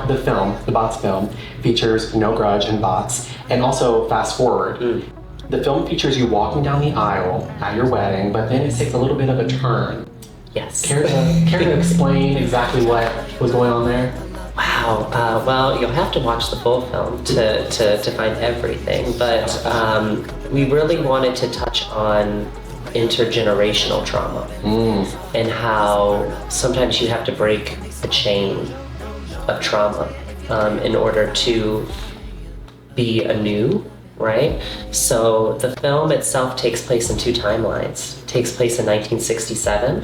Now, the Bots film, features No Grudge and Bots, and also Fast Forward. The film features you walking down the aisle at your wedding, but then it takes a little bit of a turn. Yes. Care to explain exactly what was going on there? Wow. Well, you'll have to watch the full film to find everything, but we really wanted to touch on intergenerational trauma and how sometimes you have to break a chain of trauma in order to be anew, right? So the film itself takes place in two timelines. It takes place in 1967,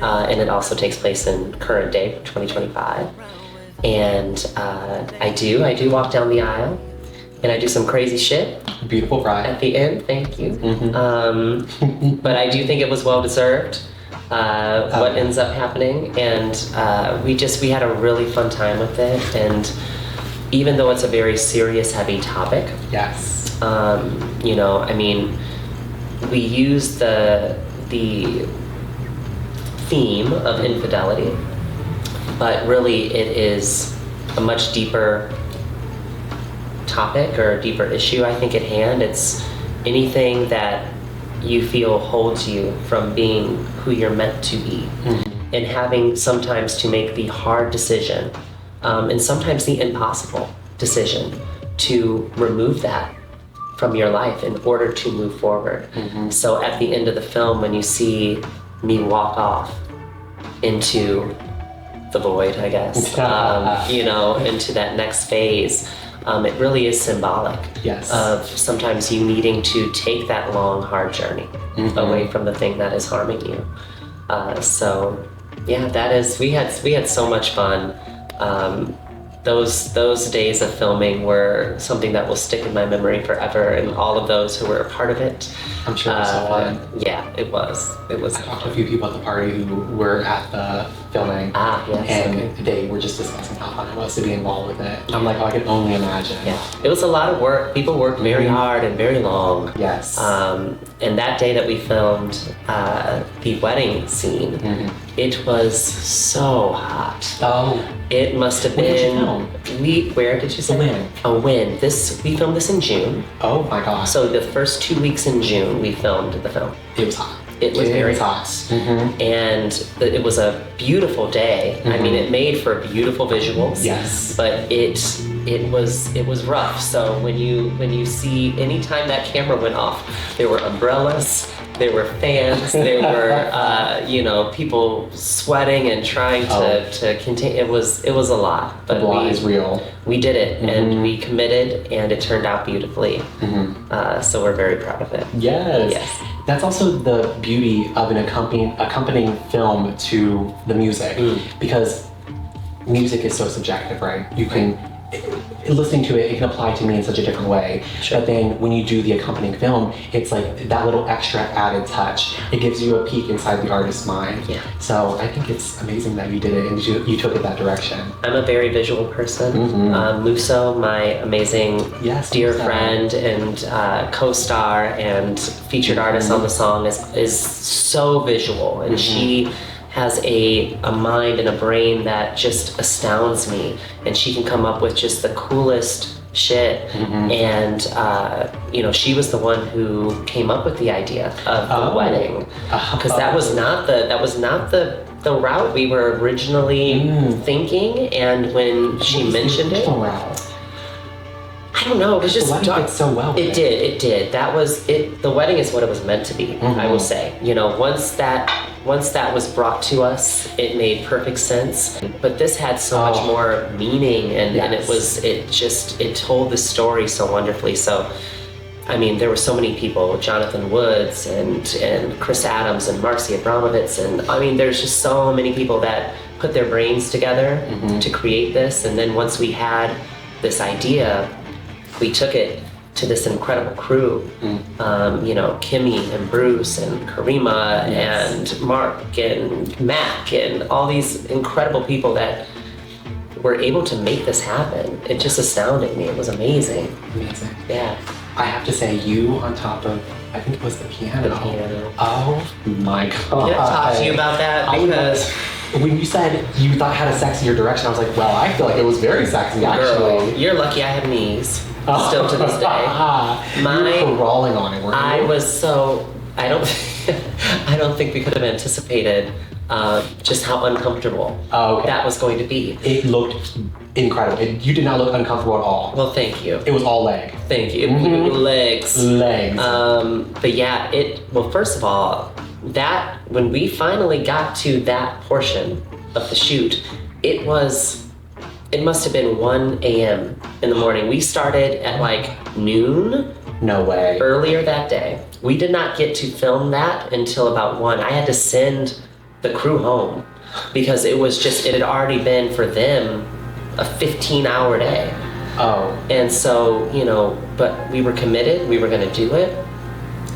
and it also takes place in current day, 2025. And I do walk down the aisle, and I do some crazy shit. Beautiful bride. At the end, thank you. But I do think it was well deserved. What ends up happening, and we had a really fun time with it. And even though it's a very serious, heavy topic, yes, you know, I mean, we use the theme of infidelity, but really it is a much deeper topic or a deeper issue, I think, at hand. It's anything that you feel holds you from being who you're meant to be, and having sometimes to make the hard decision, and sometimes the impossible decision to remove that from your life in order to move forward. So at the end of the film, when you see me walk off into the void, I guess, you know, into that next phase, it really is symbolic of sometimes you needing to take that long, hard journey away from the thing that is harming you. So yeah, that is, we had so much fun. Those days of filming were something that will stick in my memory forever, and all of those who were a part of it. I'm sure it was so fun. Yeah, it was. I talked to a few people at the party who were at the filming, and they were just discussing how fun it was to be involved with it. I'm like, oh, I can only imagine. Yeah, it was a lot of work. People worked very hard and very long. Yes. And that day that we filmed the wedding scene, it was so hot. Oh. It must have been. Where did you say? A Win. We filmed this in June. Oh my God. So the first 2 weeks in June, we filmed the film. It was hot. It was very hot. And it was a beautiful day. I mean, it made for beautiful visuals. Yes. But it was rough. So when you see, anytime that camera went off, there were umbrellas, there were fans, there were you know, people sweating and trying to contain. It was a lot. But the blood is real. We did it, and we committed, and it turned out beautifully. So we're very proud of it. Yes. That's also the beauty of an accompanying film to the music, because music is so subjective, right? You can, listening to it can apply to me in such a different way. But then when you do the accompanying film, it's like that little extra added touch. It gives you a peek inside the artist's mind. So I think it's amazing that you did it and you took it that direction. I'm a very visual person. Muso, my amazing dear friend and co-star and featured artist on the song, is so visual, and she has a mind and a brain that just astounds me, and she can come up with just the coolest shit. And you know, she was the one who came up with the idea of the wedding, because that was not the route we were originally thinking. And when she mentioned it, I don't know, it was just the wedding did so well. It did. That was it. The wedding is what it was meant to be. I will say, you know, once that was brought to us, it made perfect sense. But this had so much more meaning, and it told the story so wonderfully. So, I mean, there were so many people, Jonathan Woods and Chris Adams and Marcy Abramovitz, and I mean, there's just so many people that put their brains together to create this. And then once we had this idea, we took it to this incredible crew, you know, Kimmy and Bruce and Karima and Mark and Mac and all these incredible people that were able to make this happen. It just astounded me. It was amazing. Amazing. Yeah. I have to say, you on top of, I think it was the piano. The piano. Oh my God. Can I talk to you about that? Because When you said you thought had a sexier direction, I was like, well, I feel like it was very sexy, actually. Girl, you're lucky I have knees. Still to this day. You were crawling on it, weren't you? I was so... I don't think we could have anticipated just how uncomfortable that was going to be. It looked incredible. You did not look uncomfortable at all. Well, thank you. It was all leg. Thank you. Mm-hmm. Legs. But yeah, well, first of all, when we finally got to that portion of the shoot, it must have been 1 a.m. in the morning. We started at like noon. No way. Earlier that day. We did not get to film that until about 1. I had to send the crew home because it had already been for them a 15-hour day. Oh. And so, but we were committed, we were gonna do it.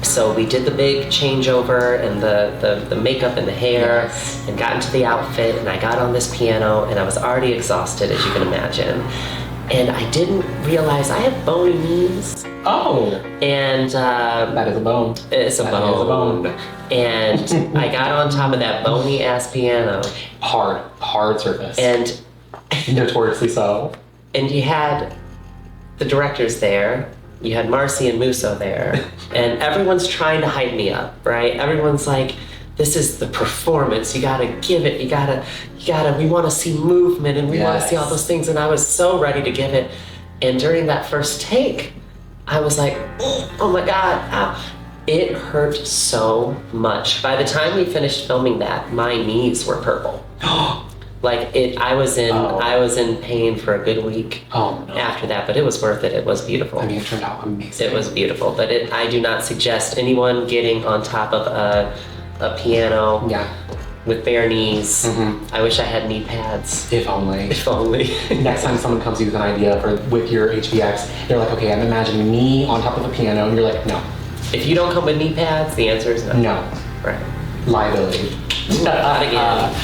So we did the big changeover and the makeup and the hair and got into the outfit, and I got on this piano and I was already exhausted, as you can imagine. And I didn't realize I have bony knees. Oh. And that is a bone. It's a bone. Is a bone. And I got on top of that bony ass piano. Hard surface. And notoriously so. And you had the directors there. You had Marcy and Musso there. And everyone's trying to hype me up, right? Everyone's like, this is the performance. You gotta give it. You gotta, we wanna see movement and we wanna see all those things. And I was so ready to give it. And during that first take, I was like, oh my God, ow. It hurt so much. By the time we finished filming that, my knees were purple. I was in pain for a good week after that, but it was worth it. It was beautiful. I mean, it turned out amazing. It was beautiful, but I do not suggest anyone getting on top of a piano with bare knees. Mm-hmm. I wish I had knee pads. If only. If only. Next time someone comes to you with an idea with your HBX, they're like, okay, I'm imagining me on top of a piano, and you're like, no. If you don't come with knee pads, the answer is no. No. Right. Liability. Not again.